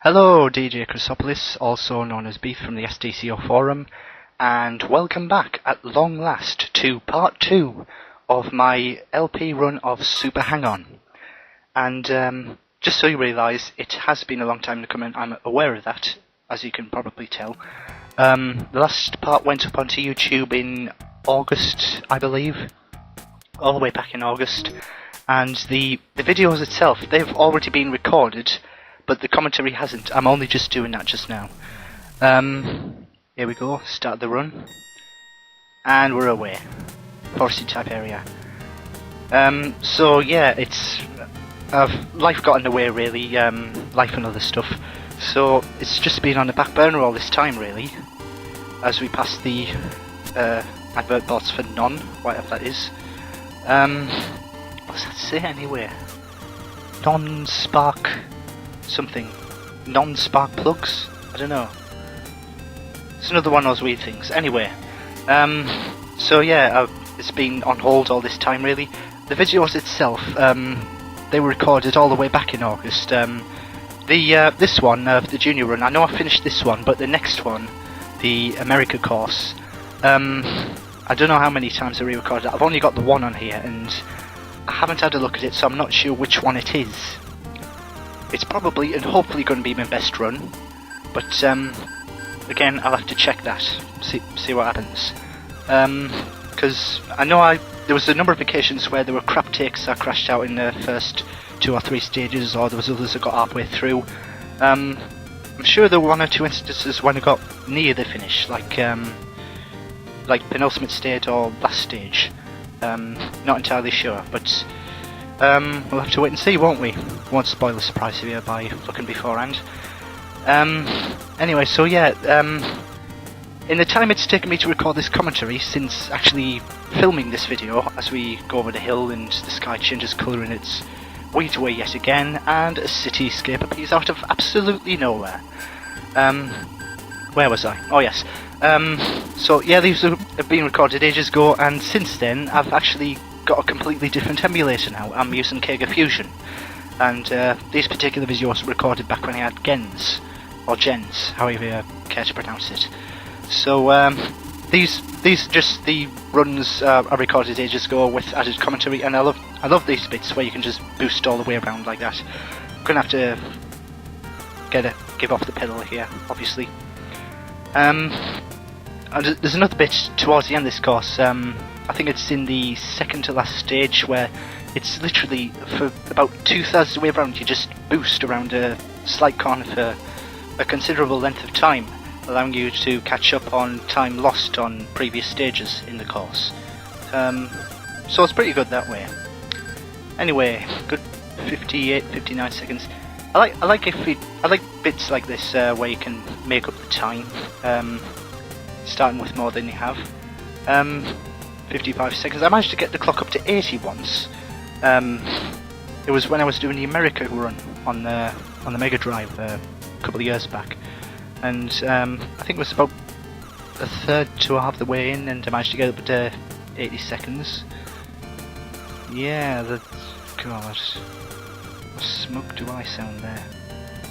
Hello, DJ Krisopolis, also known as Beef from the SDCO forum, and welcome back at long last to part 2 of my LP run of Super Hang-On. And just so you realise, it has been a long time to come in, I'm aware of that, as you can probably tell. The last part went up onto YouTube in August, I believe, all the way back in August, and the videos itself, they've already been recorded, but the commentary hasn't. I'm only just doing that just now. Here we go, start the run. And we're away. Foresty type area. So yeah, it's... life got in the way really, life and other stuff. So it's just been on the back burner all this time really. As we pass the advert boards for none, whatever that is. What's that say anyway? Non-spark... something. Non-spark plugs? I don't know. It's another one of those weird things. Anyway, so yeah, it's been on hold all this time really. The videos itself, they were recorded all the way back in August. This one, the junior run, I know I finished this one, but the next one, the America course, I don't know how many times I re-recorded it. I've only got the one on here, and I haven't had a look at it, so I'm not sure which one it is. It's probably and hopefully going to be my best run, but again, I'll have to check that, see what happens. Because I know there was a number of occasions where there were crap takes that crashed out in the first 2 or 3 stages, or there was others that got halfway through. I'm sure there were 1 or 2 instances when I got near the finish, like penultimate stage or last stage. Not entirely sure, but. We'll have to wait and see, won't we? Won't spoil the surprise here by looking beforehand. Anyway, so yeah, in the time it's taken me to record this commentary since actually filming this video, as we go over the hill and the sky changes colour and it's weeds away yet again, and a cityscape appears out of absolutely nowhere. Where was I? Oh yes. So yeah, these have been recorded ages ago, and since then I've actually got a completely different emulator now. I'm using Kega Fusion, and these particular videos were recorded back when I had Gens, or Gens, however you care to pronounce it. So these just the runs I recorded ages ago with added commentary, and I love these bits where you can just boost all the way around like that. I'm gonna have to give off the pedal here, obviously. And there's another bit towards the end of this course. I think it's in the second to last stage where it's literally for about 2/3 of the way around you just boost around a slight corner for a considerable length of time, allowing you to catch up on time lost on previous stages in the course. So it's pretty good that way. Anyway, good 58, 59 seconds. I like bits like this where you can make up the time, starting with more than you have. 55 seconds. I managed to get the clock up to 80 once. It was when I was doing the America run on the Mega Drive a couple of years back, and I think it was about 1/3 to half the way in, and I managed to get up to 80 seconds. Yeah, God, what smug do I sound there?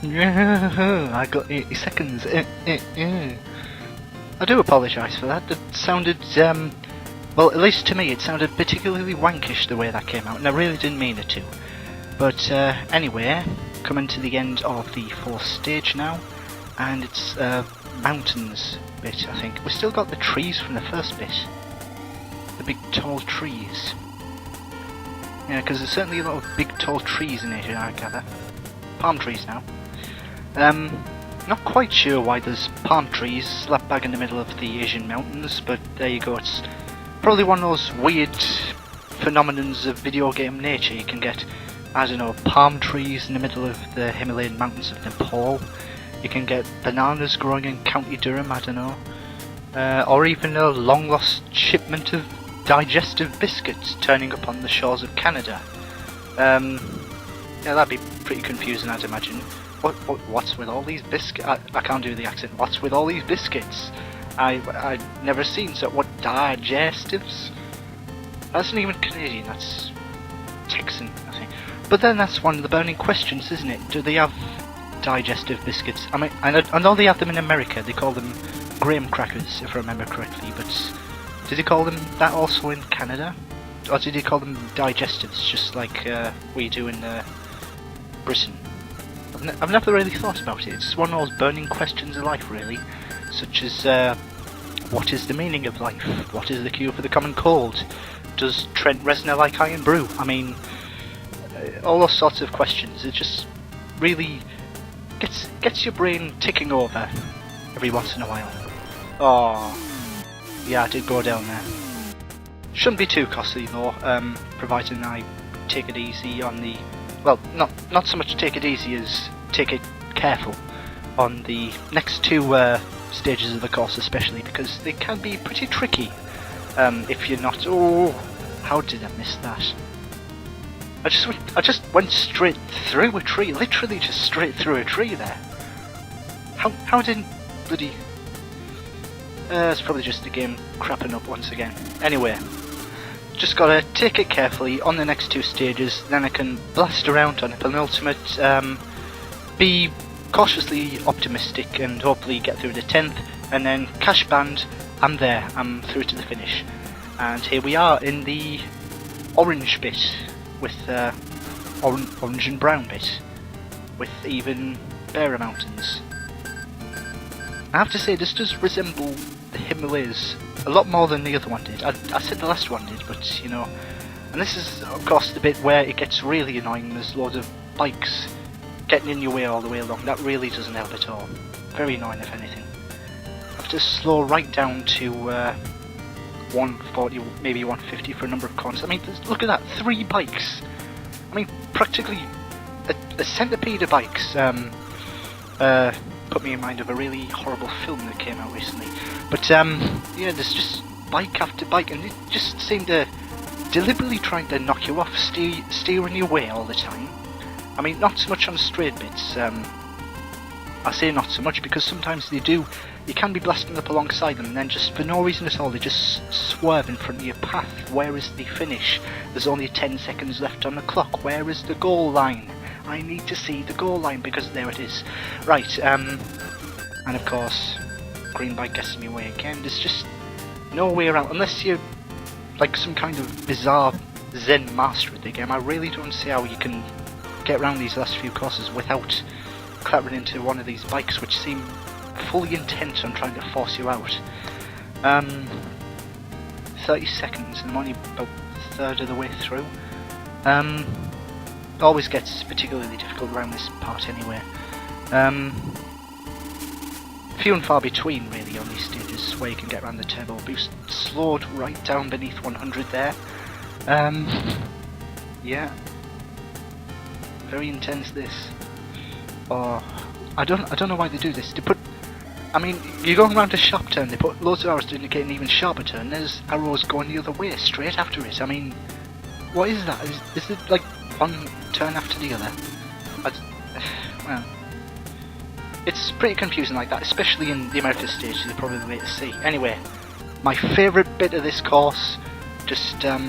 Yeah, I got 80 seconds. I do apologise for that. That sounded well, at least to me, it sounded particularly wankish the way that came out, and I really didn't mean it to. But anyway, coming to the end of the 4th stage now, and it's mountains bit, I think. We've still got the trees from the first bit. The big tall trees. Yeah, because there's certainly a lot of big tall trees in Asia, I gather. Palm trees now. Not quite sure why there's palm trees slap bang in the middle of the Asian mountains, but there you go, it's probably one of those weird phenomenons of video game nature. You can get, I don't know, palm trees in the middle of the Himalayan mountains of Nepal. You can get bananas growing in County Durham, I don't know. Or even a long lost shipment of digestive biscuits turning up on the shores of Canada. Yeah, that'd be pretty confusing, I'd imagine. What's with all these biscuits? I can't do the accent. What's with all these biscuits? I've never seen so. What digestives? That's not even Canadian, that's Texan, I think. But then that's one of the burning questions, isn't it? Do they have digestive biscuits. I mean, I know they have them in America. They call them graham crackers, if I remember correctly. But did they call them that also in Canada, or did they call them digestives, just like we do in Britain? I've never really thought about it. It's one of those burning questions of life, really, such as what is the meaning of life? What is the cure for the common cold? Does Trent Reznor like irn-bru? I mean, all those sorts of questions. It just really gets your brain ticking over every once in a while. Oh, yeah, I did go down there. Shouldn't be too costly though, providing I take it easy on the... Well, not so much take it easy as take it careful on the next two stages of the course, especially because they can be pretty tricky if you're not... Oh, how did I miss that? I just went straight through a tree, literally just straight through a tree there. How didn't bloody... it's probably just the game crapping up once again. Anyway, just gotta take it carefully on the next two stages, then I can blast around on a penultimate, be cautiously optimistic and hopefully get through the 10th, and then cash band, I'm there, I'm through to the finish. And here we are in the orange bit, with orange and brown bit, with even barer mountains. I have to say, this does resemble the Himalayas a lot more than the other one did. I said the last one did, but you know, and this is of course the bit where it gets really annoying. There's loads of bikes getting in your way all the way along. That really doesn't help at all. Very annoying, if anything. I have to slow right down to 140, maybe 150 for a number of corners. I mean, look at that, 3 bikes. I mean, practically a centipede of bikes. Put me in mind of a really horrible film that came out recently. But yeah, there's just bike after bike, and they just seem to deliberately trying to knock you off, steering you away all the time. I mean, not so much on straight bits. I say not so much because sometimes they do. You can be blasting up alongside them, and then just for no reason at all, they just swerve in front of your path. Where is the finish? There's only 10 seconds left on the clock. Where is the goal line? I need to see the goal line because there it is. Right, and of course, green bike gets me away again. There's just no way around, unless you're like some kind of bizarre Zen master of the game. I really don't see how you can get around these last few courses without clattering into one of these bikes, which seem fully intent on trying to force you out. 30 seconds, and I'm only about a third of the way through. Always gets particularly difficult around this part anyway. Few and far between really on these stages where you can get around the turbo boost. Slowed right down beneath 100 there. Yeah. Very intense this. Oh, I don't know why they do this. They put, I mean, you're going around a sharp turn, they put loads of arrows to indicate an even sharper turn. There's arrows going the other way, straight after it. I mean, what is that? Is it like one turn after the other? Well, it's pretty confusing like that, especially in the America stage. They're probably the way to see. Anyway, my favourite bit of this course, just as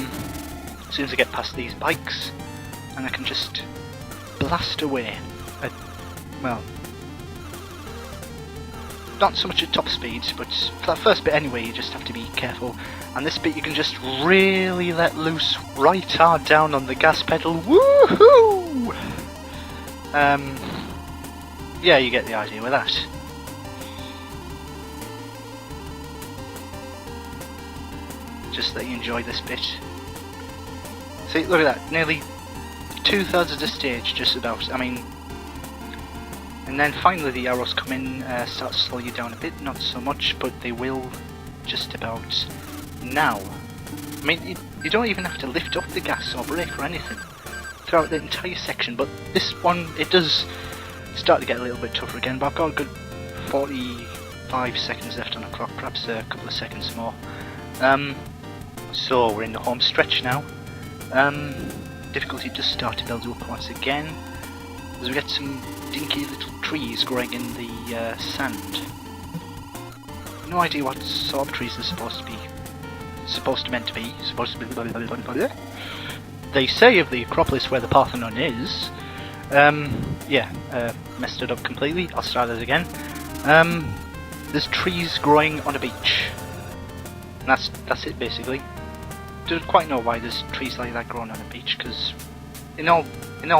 soon as I get past these bikes, and I can just blast away at, well, not so much at top speed, but for that first bit anyway, you just have to be careful. And this bit you can just really let loose right hard down on the gas pedal. Woohoo! Yeah, you get the idea with that. Just let you enjoy this bit. See, look at that, nearly 2/3 of the stage, just about. I mean, and then finally the arrows come in, start to slow you down a bit, not so much, but they will just about now. I mean, you don't even have to lift off the gas or brake or anything throughout the entire section, but this one, it does start to get a little bit tougher again, but I've got a good 45 seconds left on the clock, perhaps a couple of seconds more. So we're in the home stretch now. Difficulty does start to build up once again, as we get some dinky little trees growing in the sand. No idea what sort of trees they're supposed to be. They say of the Acropolis where the Parthenon is, Yeah, messed it up completely. I'll start it again. There's trees growing on a beach. And that's it basically. Don't quite know why there's trees like that growing on a beach, because in all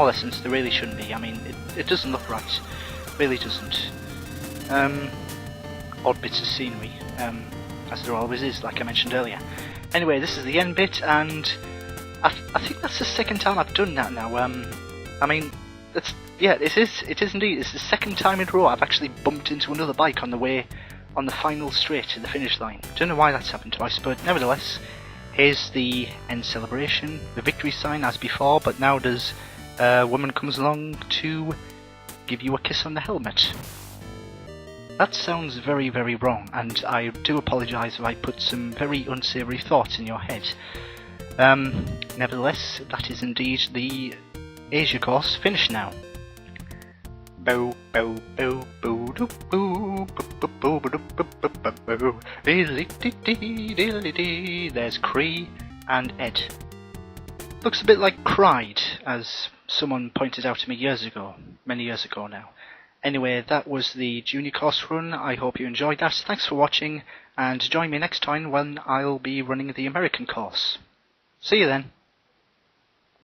essence there really shouldn't be. I mean, it doesn't look right. Really doesn't. Odd bits of scenery, as there always is, like I mentioned earlier. Anyway, this is the end bit, and I think that's the second time I've done that now. I mean, it is indeed. It's the second time in a row I've actually bumped into another bike on the way on the final straight to the finish line. Don't know why that's happened twice, but nevertheless, here's the end celebration, the victory sign as before, but now there's a woman comes along to give you a kiss on the helmet. That sounds very, very wrong, and I do apologise if I put some very unsavoury thoughts in your head. Nevertheless, that is indeed the Asia course finished now. There's Cree and Ed. Looks a bit like Cried, as someone pointed out to me many years ago now. Anyway, that was the junior course run. I hope you enjoyed that. Thanks for watching, and join me next time when I'll be running the American course. See you then.